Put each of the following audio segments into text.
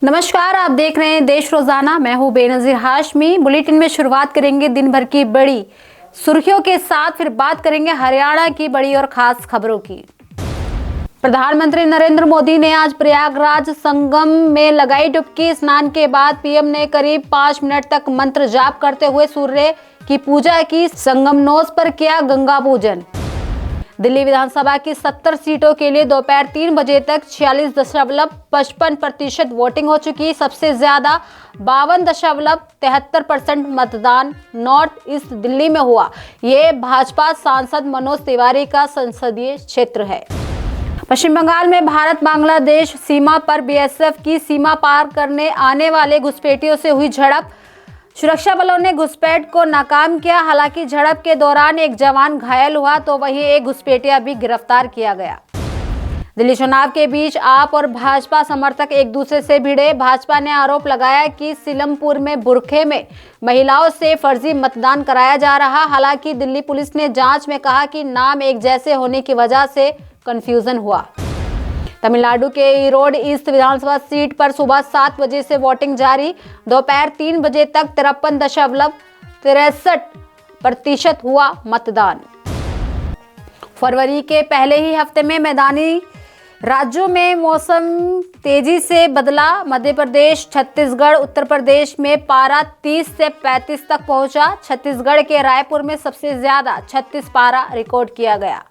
नमस्कार, आप देख रहे हैं देश रोजाना। मैं हूं बेनजीर हाशमी। बुलेटिन में शुरुआत करेंगे दिन भर की बड़ी सुर्खियों के साथ, फिर बात करेंगे हरियाणा की बड़ी और खास खबरों की। प्रधानमंत्री नरेंद्र मोदी ने आज प्रयागराज संगम में लगाई डुबकी। स्नान के बाद पीएम ने करीब 5 मिनट तक मंत्र जाप करते हुए सूर्य की पूजा की। संगमनोस पर किया गंगा पूजन। दिल्ली विधानसभा की 70 सीटों के लिए दोपहर 3 बजे तक 46.55% वोटिंग हो चुकी। सबसे ज्यादा 52.73% मतदान नॉर्थ ईस्ट दिल्ली में हुआ। ये भाजपा सांसद मनोज तिवारी का संसदीय क्षेत्र है। पश्चिम बंगाल में भारत बांग्लादेश सीमा पर बीएसएफ की सीमा पार करने आने वाले घुसपैठियों से हुई झड़प। सुरक्षा बलों ने घुसपैठ को नाकाम किया। हालांकि झड़प के दौरान एक जवान घायल हुआ तो वहीं एक घुसपैठिया भी गिरफ्तार किया गया। दिल्ली चुनाव के बीच आप और भाजपा समर्थक एक दूसरे से भिड़े। भाजपा ने आरोप लगाया कि सीलमपुर में बुरखे में महिलाओं से फर्जी मतदान कराया जा रहा। हालांकि दिल्ली पुलिस ने जांच में कहा कि नाम एक जैसे होने की वजह से कंफ्यूजन हुआ। तमिलनाडु के ईरोड ईस्ट विधानसभा सीट पर सुबह 7 बजे से वोटिंग जारी। दोपहर 3 बजे तक 53.63% हुआ मतदान। फरवरी के पहले ही हफ्ते में मैदानी राज्यों में मौसम तेजी से बदला। मध्य प्रदेश, छत्तीसगढ़, उत्तर प्रदेश में पारा 30 से 35 तक पहुंचा। छत्तीसगढ़ के रायपुर में सबसे ज्यादा 36 पारा रिकॉर्ड किया गया।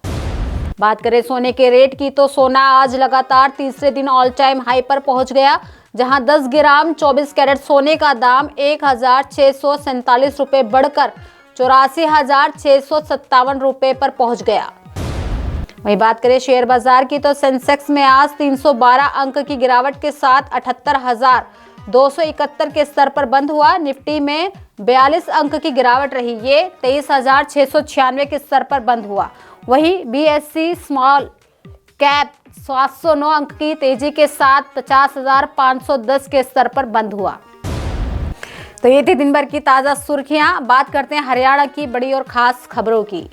बात करें सोने के रेट की तो सोना आज लगातार तीसरे दिन ऑल टाइम हाई पर पहुंच गया, जहां 10 ग्राम 24 कैरेट सोने का दाम 1,647 रुपये बढ़कर 84,657 रुपये पर पहुंच गया। वहीं बात करें शेयर बाजार की तो सेंसेक्स में आज 312 अंक की गिरावट के साथ 78,271 के स्तर पर बंद हुआ। निफ्टी में 42 अंक की गिरावट रही, ये 23,696 के स्तर पर बंद हुआ। वहीं बीएससी स्मॉल कैप 709 अंक की तेजी के साथ 50,510 के स्तर पर बंद हुआ। तो ये थी दिन भर की ताजा सुर्खियां। बात करते हैं हरियाणा की बड़ी और खास खबरों की।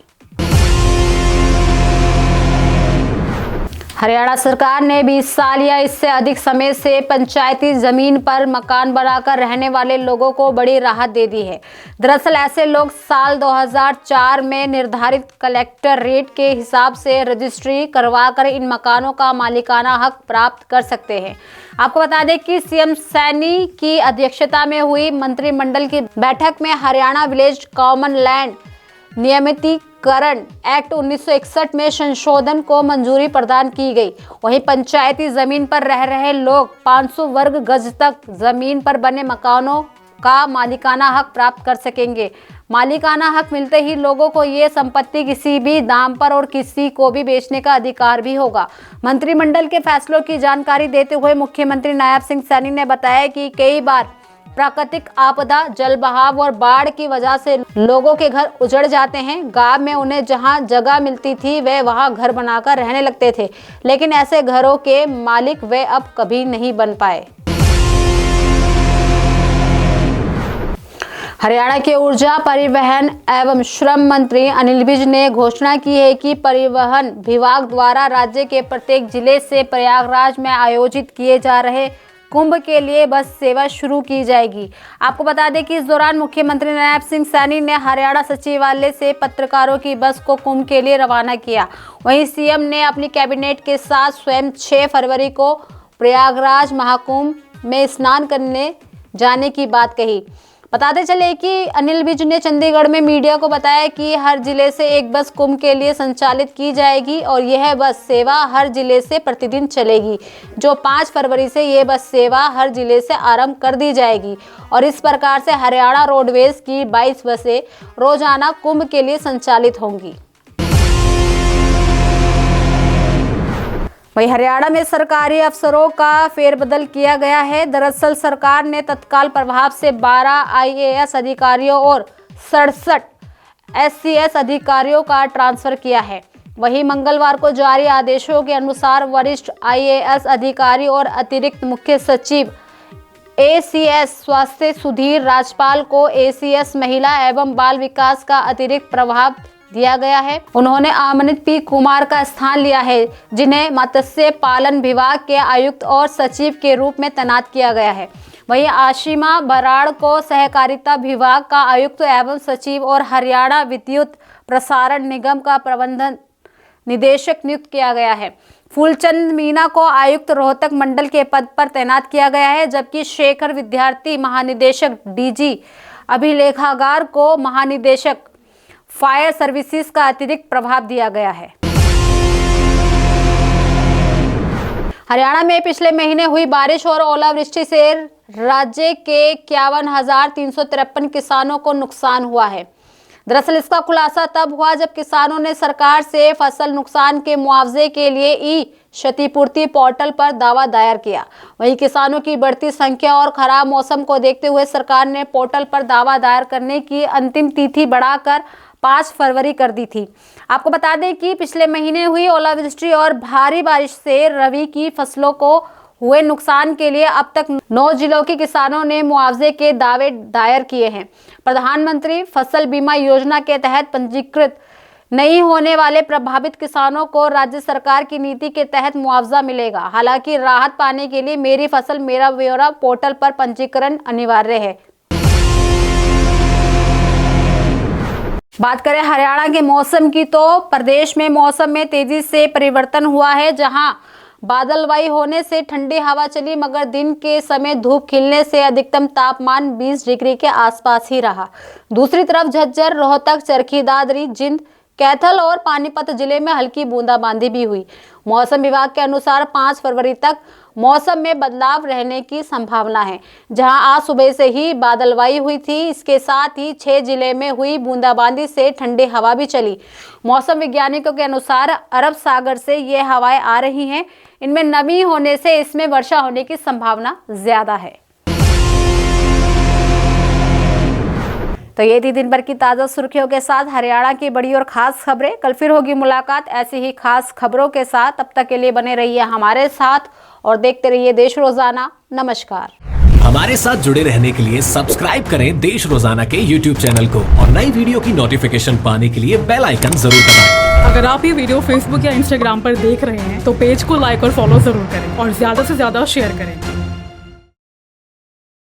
हरियाणा सरकार ने 20 साल या इससे अधिक समय से पंचायती जमीन पर मकान बनाकर रहने वाले लोगों को बड़ी राहत दे दी है। दरअसल ऐसे लोग साल 2004 में निर्धारित कलेक्टर रेट के हिसाब से रजिस्ट्री करवाकर इन मकानों का मालिकाना हक प्राप्त कर सकते हैं। आपको बता दें कि सीएम सैनी की अध्यक्षता में हुई मंत्रिमंडल की बैठक में हरियाणा विलेज कॉमन लैंड नियमितीकरण एक्ट 1961 में संशोधन को मंजूरी प्रदान की गई। वहीं पंचायती जमीन पर रह रहे लोग 500 वर्ग गज तक जमीन पर बने मकानों का मालिकाना हक प्राप्त कर सकेंगे। मालिकाना हक मिलते ही लोगों को ये संपत्ति किसी भी दाम पर और किसी को भी बेचने का अधिकार भी होगा। मंत्रिमंडल के फैसलों की जानकारी देते हुए मुख्यमंत्री नायब सिंह सैनी ने बताया कि कई बार प्राकृतिक आपदा, जलबहाव और बाढ़ की वजह से लोगों के घर उजड़ जाते हैं। गांव में उन्हें जहां जगह मिलती थी वे वहां घर बनाकर रहने लगते थे, लेकिन ऐसे घरों के मालिक वे अब कभी नहीं बन पाए। हरियाणा के ऊर्जा, परिवहन एवं श्रम मंत्री अनिल विज ने घोषणा की है कि परिवहन विभाग द्वारा राज्य के प्रत्येक जिले से प्रयागराज में आयोजित किए जा रहे कुंभ के लिए बस सेवा शुरू की जाएगी। आपको बता दें कि इस दौरान मुख्यमंत्री नायब सिंह सैनी ने हरियाणा सचिवालय से पत्रकारों की बस को कुंभ के लिए रवाना किया। वहीं सीएम ने अपनी कैबिनेट के साथ स्वयं 6 फरवरी को प्रयागराज महाकुंभ में स्नान करने जाने की बात कही। बताते चले कि अनिल विज ने चंडीगढ़ में मीडिया को बताया कि हर जिले से एक बस कुंभ के लिए संचालित की जाएगी और यह बस सेवा हर जिले से प्रतिदिन चलेगी। जो 5 फरवरी से ये बस सेवा हर जिले से आरंभ कर दी जाएगी और इस प्रकार से हरियाणा रोडवेज की 22 बसें रोजाना कुंभ के लिए संचालित होंगी। वहीं हरियाणा में सरकारी अफसरों का फेरबदल किया गया है। दरअसल सरकार ने तत्काल प्रभाव से 12 आईएएस अधिकारियों और 67 एससीएस अधिकारियों का ट्रांसफर किया है। वहीं मंगलवार को जारी आदेशों के अनुसार वरिष्ठ आईएएस अधिकारी और अतिरिक्त मुख्य सचिव एसीएस स्वास्थ्य सुधीर राजपाल को एसीएस महिला एवं बाल विकास का अतिरिक्त प्रभाव दिया गया है। उन्होंने अमनित पी कुमार का स्थान लिया है, जिन्हें मत्स्य पालन विभाग के आयुक्त और सचिव के रूप में तैनात किया गया है। वहीं आशिमा बराड़ को सहकारिता विभाग का आयुक्त एवं सचिव और हरियाणा विद्युत प्रसारण निगम का प्रबंधन निदेशक नियुक्त किया गया है। फूलचंद मीना को आयुक्त रोहतक मंडल के पद पर तैनात किया गया है, जबकि शेखर विद्यार्थी महानिदेशक डीजी अभिलेखागार को महानिदेशक फायर सर्विसेज का अतिरिक्त प्रभाव दिया गया है। हरियाणा में पिछले महीने हुई बारिश और ओलावृष्टि से राज्य के 51,353 किसानों को नुकसान हुआ है। दरअसल इसका खुलासा तब हुआ जब किसानों ने सरकार से फसल नुकसान के मुआवजे के लिए ई क्षतिपूर्ति पोर्टल पर दावा दायर किया। वहीं किसानों की बढ़ती संख्या और खराब मौसम को देखते हुए सरकार ने पोर्टल पर दावा दायर करने की अंतिम तिथि बढ़ाकर 5 फरवरी कर दी थी। आपको बता दें कि पिछले महीने हुई ओलावृष्टि और भारी बारिश से रबी की फसलों को हुए नुकसान के लिए अब तक 9 जिलों के किसानों ने मुआवजे के दावे दायर किए हैं। प्रधानमंत्री फसल बीमा योजना के तहत पंजीकृत नहीं होने वाले प्रभावित किसानों को राज्य सरकार की नीति के तहत मुआवजा मिलेगा। हालांकि राहत पाने के लिए मेरी फसल मेरा ब्यौरा पोर्टल पर पंजीकरण अनिवार्य है। बात करें हरियाणा के मौसम की, तो प्रदेश में मौसम में तेजी से परिवर्तन हुआ है। जहां बादलवाई होने से ठंडी हवा चली, मगर दिन के समय धूप खिलने से अधिकतम तापमान 20 डिग्री के आसपास ही रहा। दूसरी तरफ झज्जर, रोहतक, चरखी दादरी, जिंद, कैथल और पानीपत जिले में हल्की बूंदाबांदी भी हुई। मौसम विभाग के अनुसार 5 फरवरी तक मौसम में बदलाव रहने की संभावना है। जहां आज सुबह से ही बादलवाई हुई थी, इसके साथ ही 6 जिले में हुई बूंदाबांदी से ठंडी हवा भी चली। मौसम वैज्ञानिकों के अनुसार अरब सागर से ये हवाएं आ रही हैं। इनमें नमी होने से इसमें वर्षा होने की संभावना ज्यादा है। तो ये थी दिन भर की ताज़ा सुर्खियों के साथ हरियाणा की बड़ी और खास खबरें। कल फिर होगी मुलाकात ऐसी ही खास खबरों के साथ। तब तक के लिए बने रहिए हमारे साथ और देखते रहिए देश रोजाना। नमस्कार। हमारे साथ जुड़े रहने के लिए सब्सक्राइब करें देश रोजाना के YouTube चैनल को और नई वीडियो की नोटिफिकेशन पाने के लिए बेल आइकन जरूर दबाएं। अगर आप ये वीडियो Facebook या Instagram पर देख रहे हैं तो पेज को लाइक और फॉलो जरूर करें और ज्यादा से ज्यादा शेयर करें।